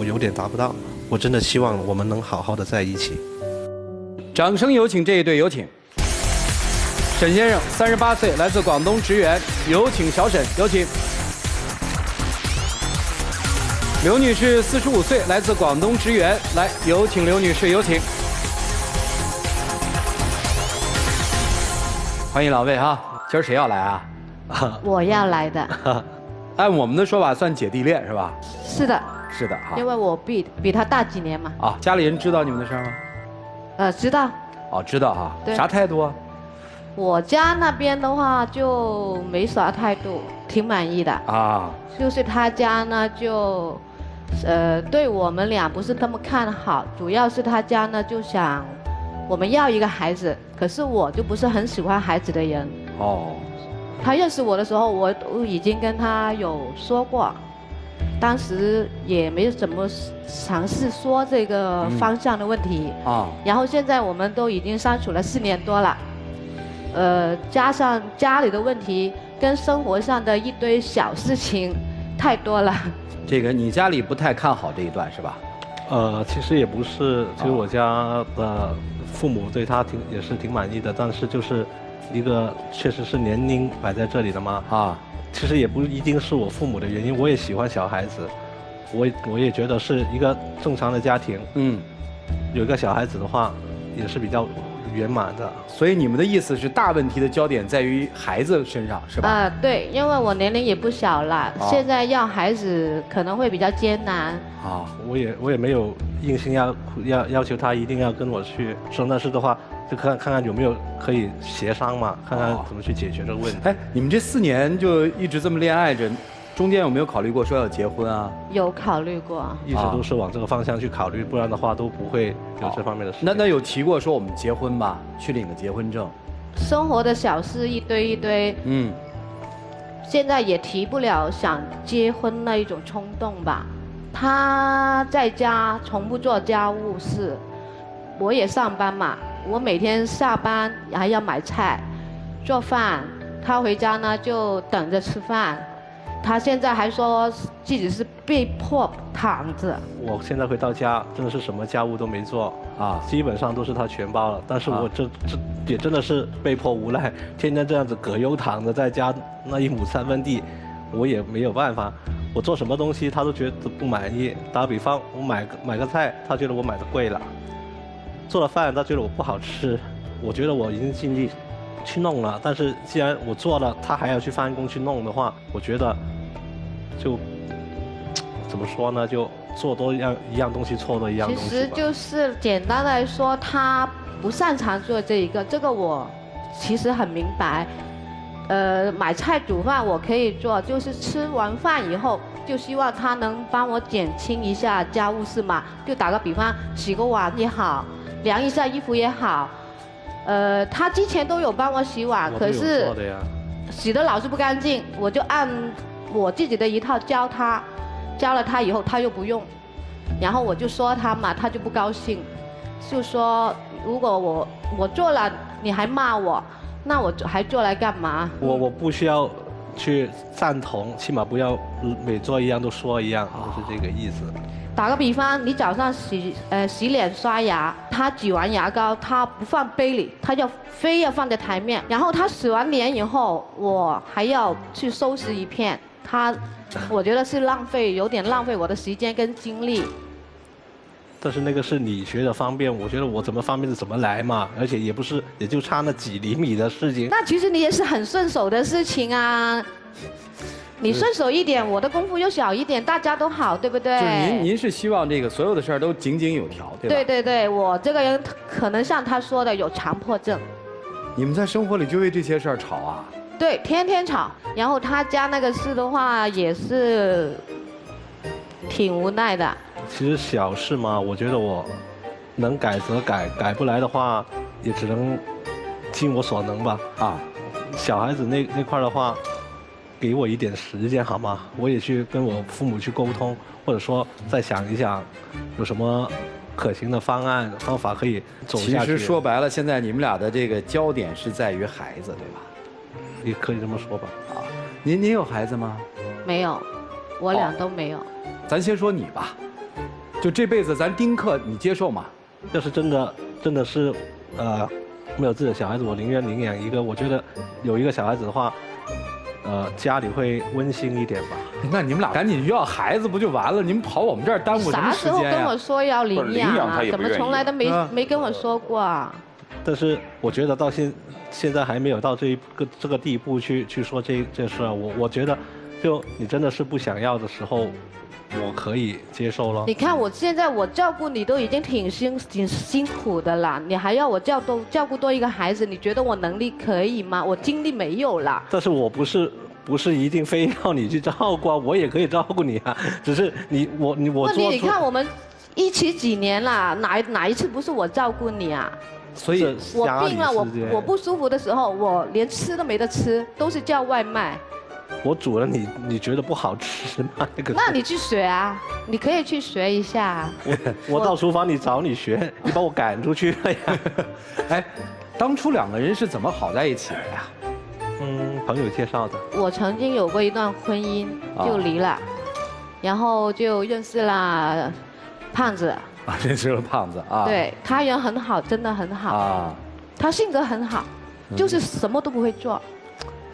我有点达不到。我真的希望我们能好好的在一起。掌声有请这一对，有请。沈先生38岁，来自广东职员，有请小沈，有请。刘女士45岁，来自广东职员，来，有请刘女士，有请。欢迎两位哈，今儿谁要来啊？我要来的。按我们的说法，算姐弟恋是吧？是的。是的哈。因为我比他大几年嘛。啊，家里人知道你们的事儿吗？知道。哦，知道哈。对。啥态度啊？我家那边的话就没啥态度，挺满意的。啊。就是他家呢就。对我们俩不是那么看好，主要是他家呢就想我们要一个孩子，可是我就不是很喜欢孩子的人。哦。他认识我的时候，我已经跟他有说过，当时也没怎么尝试说这个方向的问题。啊。然后现在我们都已经相处了4年多了，加上家里的问题跟生活上的一堆小事情太多了。这个你家里不太看好这一段是吧？其实也不是，其实我家的父母对他也是挺满意的，但是就是一个确实是年龄摆在这里的嘛。啊，其实也不一定是我父母的原因，我也喜欢小孩子，我也觉得是一个正常的家庭。有一个小孩子的话，也是比较圆满的。所以你们的意思是大问题的焦点在于孩子身上是吧？对，因为我年龄也不小了，现在要孩子可能会比较艰难。啊，我也没有硬性要求他一定要跟我去生，但是的话就看看有没有可以协商嘛，看看怎么去解决这个问题。哎，你们这4年就一直这么恋爱着，中间有没有考虑过说要结婚啊？有考虑过，一直都是往这个方向去考虑，不然的话都不会有这方面的事。那有提过说我们结婚吧，去领个结婚证？生活的小事一堆一堆，现在也提不了想结婚那一种冲动吧。他在家从不做家务事，我也上班嘛，我每天下班还要买菜、做饭，他回家呢就等着吃饭。他现在还说自己是被迫躺着。我现在回到家，真的是什么家务都没做啊，基本上都是他全包了。但是我这也真的是被迫无奈，天天这样子葛优躺着在家那1亩3分地，我也没有办法。我做什么东西他都觉得不满意。打个比方，我买个菜，他觉得我买的贵了；做了饭，他觉得我不好吃。我觉得我已经尽力去弄了，但是既然我做了，他还要去翻工去弄的话，我觉得就怎么说呢？就做多一样东西，错多一样东西。其实就是简单来说，他不擅长做这个我其实很明白。买菜煮饭我可以做，就是吃完饭以后，就希望他能帮我减轻一下家务事嘛。就打个比方，洗个碗也好，晾一下衣服也好。他之前都有帮我洗碗，可是洗的老是不干净，我就按我自己的一套教他，教了他以后他又不用，然后我就说他嘛，他就不高兴，就说如果我做了你还骂我，那我还做来干嘛？我不需要去赞同，起码不要每做一样都说一样，就是这个意思。打个比方，你早上洗脸刷牙，他挤完牙膏，他不放杯里，他非要放在台面。然后他洗完脸以后，我还要去收拾一片，我觉得是有点浪费我的时间跟精力。但是那个是你觉得方便，我觉得我怎么方便就怎么来嘛，而且也就差那几厘米的事情。那其实你也是很顺手的事情啊。你顺手一点，我的功夫又小一点，大家都好，对不对？就是您是希望这个所有的事儿都井井有条，对吧？对对对，我这个人可能像他说的有强迫症。你们在生活里就为这些事儿吵啊？对，天天吵。然后他家那个事的话，也是挺无奈的。其实小事嘛，我觉得我能改则改，改不来的话，也只能尽我所能吧。啊，小孩子那块的话。给我一点时间好吗？我也去跟我父母去沟通，或者说再想一想，有什么可行的方法可以走下去。其实说白了，现在你们俩的这个焦点是在于孩子，对吧？也可以这么说吧。啊，您有孩子吗？没有，我俩都没有。咱先说你吧，就这辈子咱丁克，你接受吗？要是真的是没有自己的小孩子，我宁愿领养一个。我觉得有一个小孩子的话，家里会温馨一点吧。那你们俩赶紧要孩子不就完了？你们跑我们这儿耽误什么啥时间呀？时候跟我说要领养啊？怎么从来都没跟我说过啊？但是我觉得到现在还没有到这个地步去说这事儿。我觉得，就你真的是不想要的时候，我可以接受了。你看我现在我照顾你都已经挺辛苦的了，你还要我照顾多一个孩子，你觉得我能力可以吗？我精力没有了。但是我不是一定非要你去照顾啊，我也可以照顾你啊，只是我那你看我们一起几年了，哪一次不是我照顾你啊？所以我病了，我不舒服的时候，我连吃都没得吃，都是叫外卖。我煮了你觉得不好吃吗？那你去学啊，你可以去学一下啊。我到厨房里找你学，你把我赶出去了呀。哎，当初两个人是怎么好在一起的呀？朋友介绍的。我曾经有过一段婚姻，就离了，然后就认识了胖子。啊，认识了胖子啊。对，他人很好，真的很好。啊。他性格很好，就是什么都不会做。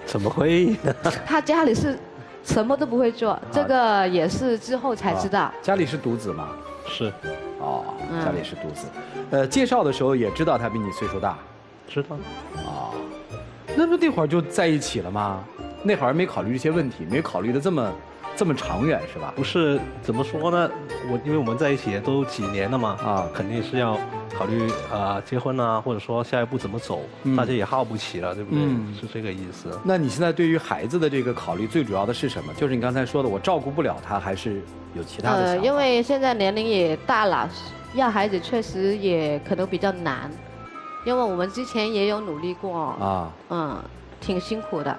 怎么会呢？他家里是什么都不会做，这个也是之后才知道。家里是独子吗？是。哦，家里是独子。介绍的时候也知道他比你岁数大。知道。哦。那会儿就在一起了吗？那会儿没考虑这些问题，没考虑的这么长远是吧？不是，怎么说呢？因为我们在一起也都几年了嘛，肯定是要考虑结婚啊，或者说下一步怎么走，大家也耗不起了，对不对？是这个意思。那你现在对于孩子的这个考虑，最主要的是什么？就是你刚才说的，我照顾不了他，还是有其他的想法？因为现在年龄也大了，要孩子确实也可能比较难，因为我们之前也有努力过啊，挺辛苦的。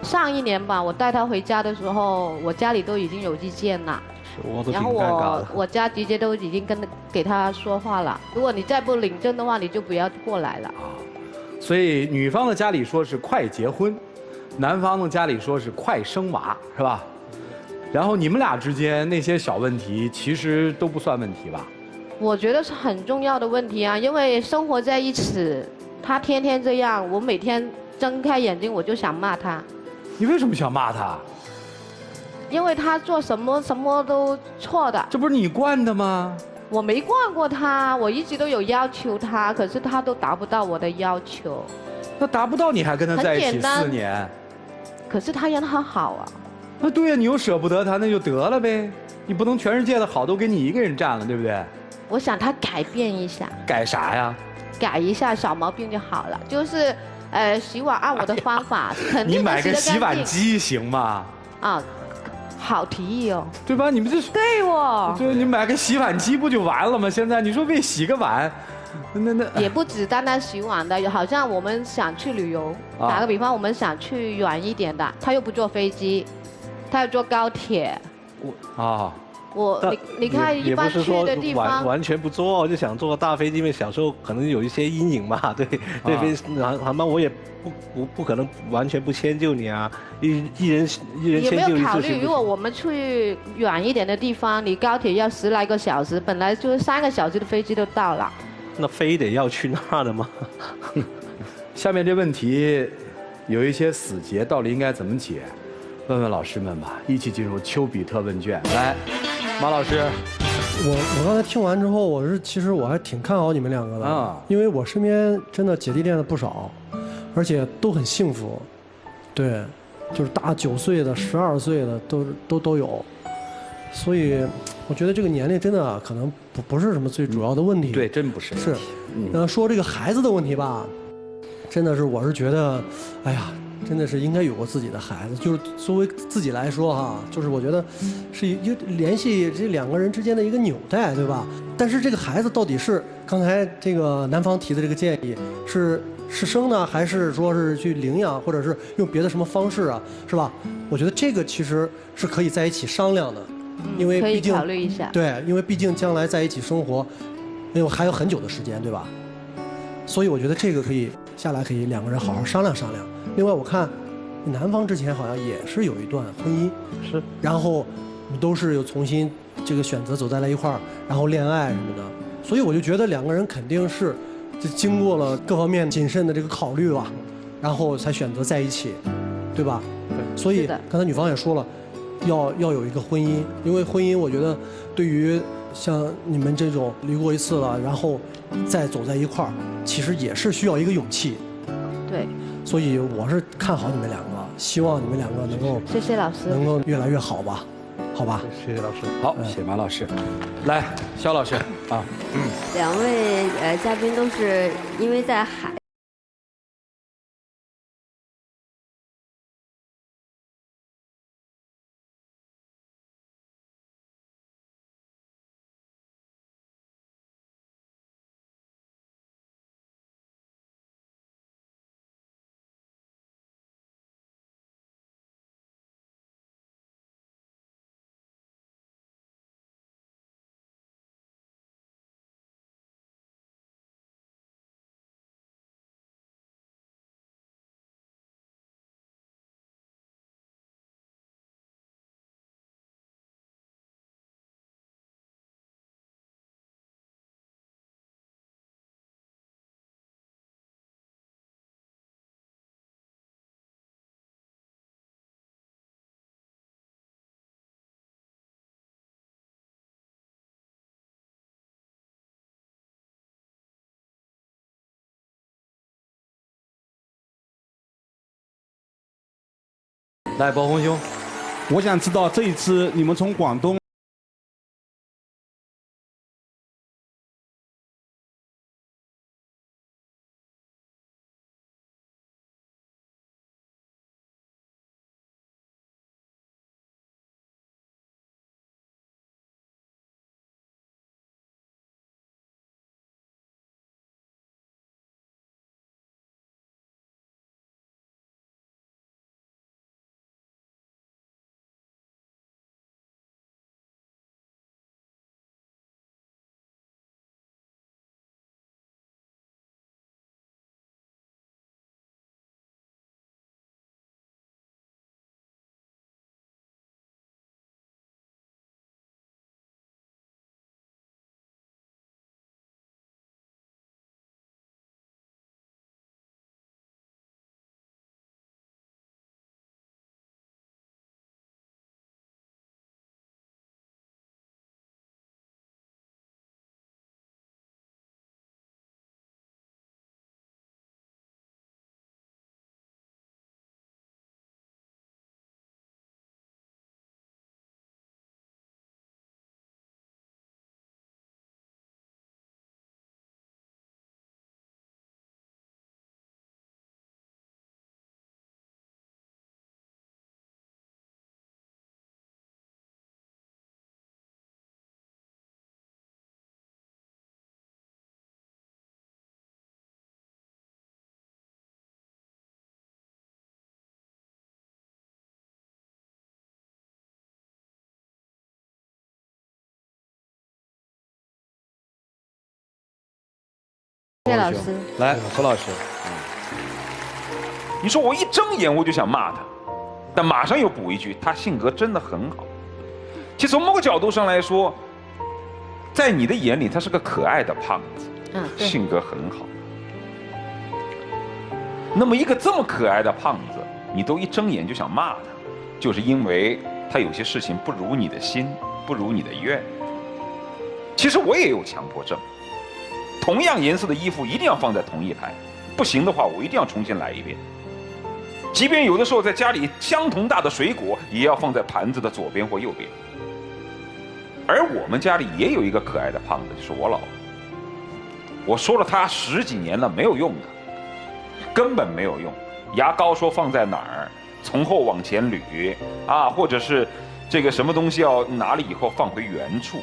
上一年吧，我带他回家的时候，我家里都已经有意见了。然后我家直接都已经给他说话了，如果你再不领证的话，你就不要过来了。所以女方的家里说是快结婚，男方的家里说是快生娃，是吧？然后你们俩之间那些小问题，其实都不算问题吧？我觉得是很重要的问题啊，因为生活在一起，他天天这样，我每天睁开眼睛我就想骂他。你为什么想骂他？因为他做什么都错的。这不是你惯的吗？我没惯过他，我一直都有要求他，可是他都达不到我的要求。那达不到你还跟他在一起4年？可是他人很好啊。那对呀，你又舍不得他，那就得了呗。你不能全世界的好都给你一个人占了，对不对？我想他改变一下。改啥呀？改一下小毛病就好了，就是洗碗按我的方法，肯定你买个洗碗机行吗？啊，好提议哦，对吧？你们这对哦，对，你买个洗碗机不就完了吗？现在你说为洗个碗，那也不止单单洗碗的，好像我们想去旅游，打个比方，我们想去远一点的，他又不坐飞机，他要坐高铁。你看一般去的地方完全不坐，就想坐大飞机，因为小时候可能有一些阴影嘛，对航班我也不可能完全不迁就你啊，一人迁就一次。有没有考虑，如果我们去远一点的地方，你高铁要10来个小时，本来就是3个小时的飞机都到了，那非得要去那的吗？下面这问题有一些死结，到底应该怎么解？问问老师们吧，一起进入丘比特问卷。来，马老师，我刚才听完之后，其实我还挺看好你们2个的因为我身边真的姐弟恋的不少，而且都很幸福，对，就是大9岁的、12岁的都有，所以我觉得这个年龄真的可能不是什么最主要的问题。对，真不是。是，说这个孩子的问题吧，真的是我是觉得，哎呀。真的是应该有过自己的孩子，就是作为自己来说哈，就是我觉得是联系这2个人之间的一个纽带，对吧？但是这个孩子到底是刚才这个男方提的这个建议是生呢，还是说是去领养，或者是用别的什么方式啊，是吧？我觉得这个其实是可以在一起商量的，因为毕竟可以考虑一下。对，因为毕竟将来在一起生活，因为还有很久的时间，对吧？所以我觉得这个可以下来，可以2个人好好商量商量。另外，我看男方之前好像也是有一段婚姻，是，然后你都是有重新这个选择走在了一块儿，然后恋爱什么的，所以我就觉得两个人肯定是就经过了各方面谨慎的这个考虑吧，然后才选择在一起，对吧？对。所以刚才女方也说了，要有一个婚姻，因为婚姻我觉得对于像你们这种离过一次了，然后再走在一块儿，其实也是需要一个勇气。对。所以我是看好你们两个，希望你们两个能够谢谢老师，能够越来越好吧，好吧？谢谢老师。好，谢谢马老师。来，肖老师啊，两位嘉宾都是因为在海。来，包红兄，我想知道这一次你们从广东。谢老师。来，何老师。你说我一睁眼我就想骂他，但马上又补一句，他性格真的很好。其实从某个角度上来说，在你的眼里他是个可爱的胖子，性格很好。那么一个这么可爱的胖子，你都一睁眼就想骂他，就是因为他有些事情不如你的心，不如你的愿。其实我也有强迫症。同样颜色的衣服一定要放在同一排，不行的话我一定要重新来一遍。即便有的时候在家里相同大的水果也要放在盘子的左边或右边。而我们家里也有一个可爱的胖子，就是我老婆。我说了他10几年了，没有用的，根本没有用。牙膏说放在哪儿，从后往前捋啊，或者是这个什么东西要拿了以后放回原处，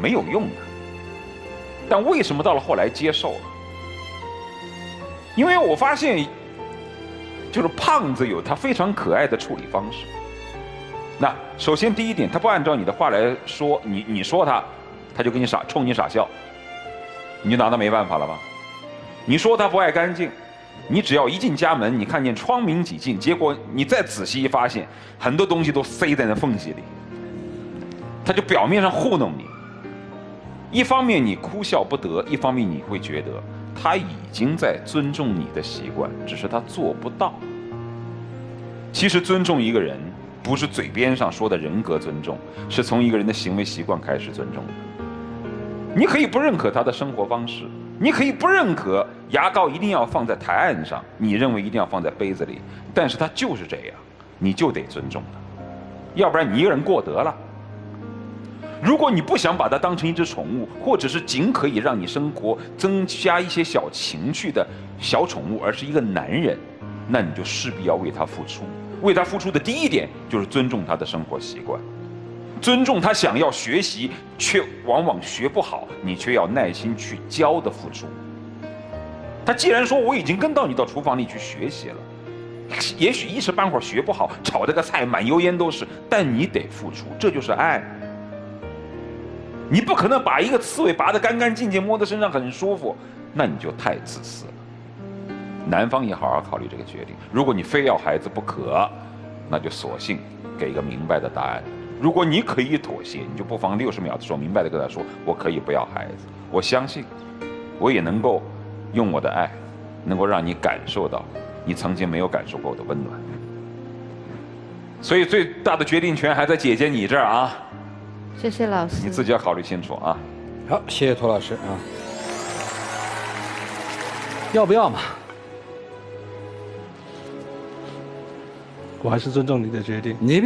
没有用的。但为什么到了后来接受了？因为我发现，就是胖子有他非常可爱的处理方式。那首先第一点，他不按照你的话来说，你说他就跟你冲你傻笑，你就拿他没办法了吧？你说他不爱干净，你只要一进家门，你看见窗明几净，结果你再仔细一发现，很多东西都塞在那缝隙里。他就表面上糊弄你。一方面你哭笑不得，一方面你会觉得他已经在尊重你的习惯，只是他做不到。其实尊重一个人，不是嘴边上说的人格尊重，是从一个人的行为习惯开始尊重的。你可以不认可他的生活方式，你可以不认可牙膏一定要放在台案上，你认为一定要放在杯子里，但是他就是这样，你就得尊重他，要不然你一个人过得了。如果你不想把它当成一只宠物，或者是仅可以让你生活增加一些小情趣的小宠物，而是一个男人，那你就势必要为他付出。为他付出的第一点就是尊重他的生活习惯，尊重他想要学习却往往学不好，你却要耐心去教的付出。他既然说我已经跟到你到厨房里去学习了，也许一时半会儿学不好，炒这个菜满油烟都是，但你得付出，这就是爱。你不可能把一个刺猬拔得干干净净，摸在身上很舒服，那你就太自私了。男方也好好考虑这个决定，如果你非要孩子不可，那就索性给一个明白的答案。如果你可以妥协，你就不妨60秒的时候明白的跟他说，我可以不要孩子，我相信我也能够用我的爱能够让你感受到你曾经没有感受过的温暖。所以最大的决定权还在姐姐你这儿啊。谢谢老师。你自己要考虑清楚啊。好，谢谢涂老师啊。要不要嘛？我还是尊重你的决定。你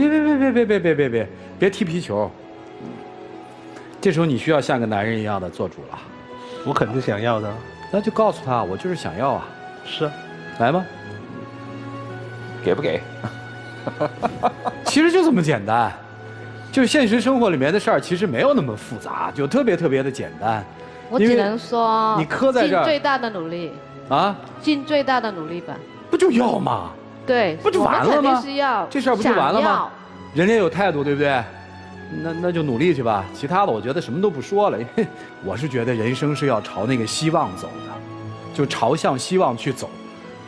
别踢皮球。这时候你需要像个男人一样的做主了。我肯定想要的。那就告诉他，我就是想要啊。是啊。来吧。给不给？其实就这么简单。就是现实生活里面的事儿，其实没有那么复杂，就特别的简单。我只能说，你磕在这儿，尽最大的努力啊，尽最大的努力吧。不就要吗？对，不就完了吗？肯定是要，这事儿不就完了吗？人家有态度，对不对？那就努力去吧。其他的，我觉得什么都不说了。因为我是觉得人生是要朝那个希望走的，就朝向希望去走。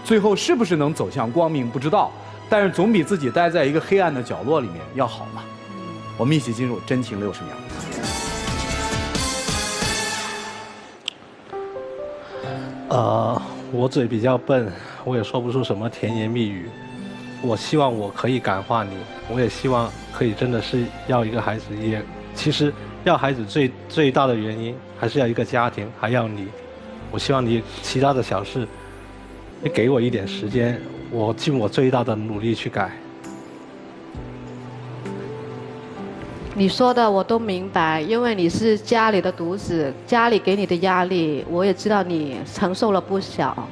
最后是不是能走向光明不知道，但是总比自己待在一个黑暗的角落里面要好嘛。我们一起进入真情60秒。我嘴比较笨，我也说不出什么甜言蜜语。我希望我可以感化你，我也希望可以真的是要一个孩子。也其实要孩子最大的原因还是要一个家庭，还要你。我希望你其他的小事，你给我一点时间，我尽我最大的努力去改。你说的我都明白，因为你是家里的独子，家里给你的压力，我也知道你承受了不小。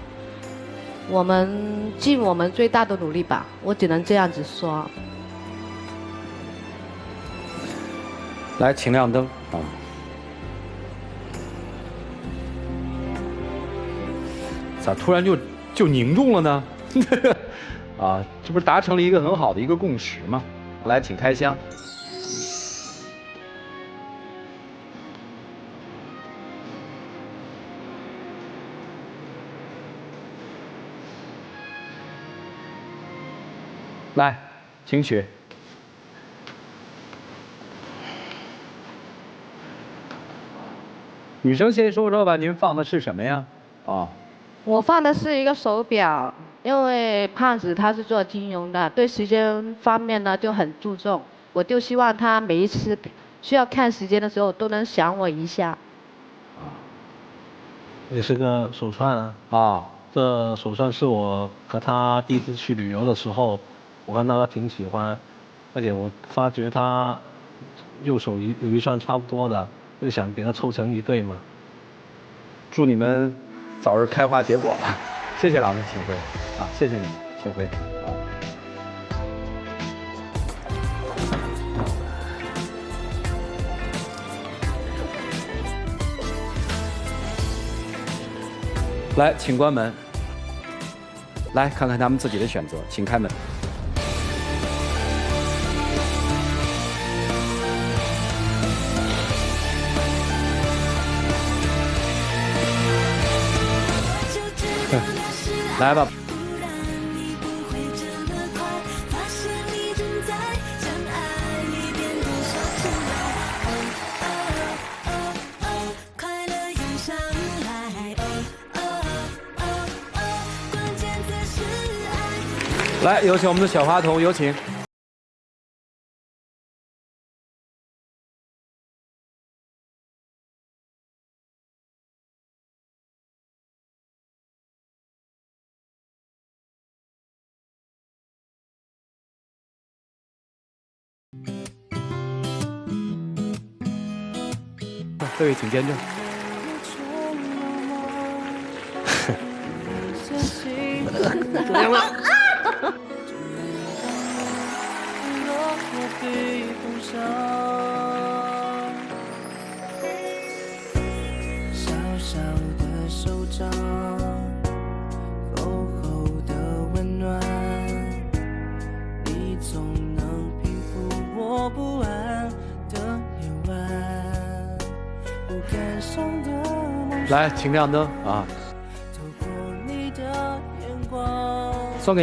我们尽我们最大的努力吧，我只能这样子说。来，请亮灯啊！咋突然就凝重了呢？啊，这不是达成了一个很好的一个共识吗？来，请开箱。来，请取。女生先说说吧，您放的是什么呀？啊，我放的是一个手表，因为胖子他是做金融的，对时间方面呢就很注重，我就希望他每一次需要看时间的时候都能想我一下。也是个手串啊。啊，这手串是我和他第一次去旅游的时候。我看到他挺喜欢，而且我发觉他右手有一串差不多的，就想给他凑成一对嘛。祝你们早日开花结果吧！谢谢老师，请回啊！谢谢你们，请回啊！来，请关门。来看看他们自己的选择，请开门。来吧。来，有请我们的小话筒，有请。这位请见证。怎么样了？小小的手掌，厚厚的温暖，你总能平复我不安的夜晚。不敢想的梦，来，请亮灯啊！透过你的眼光，送给你。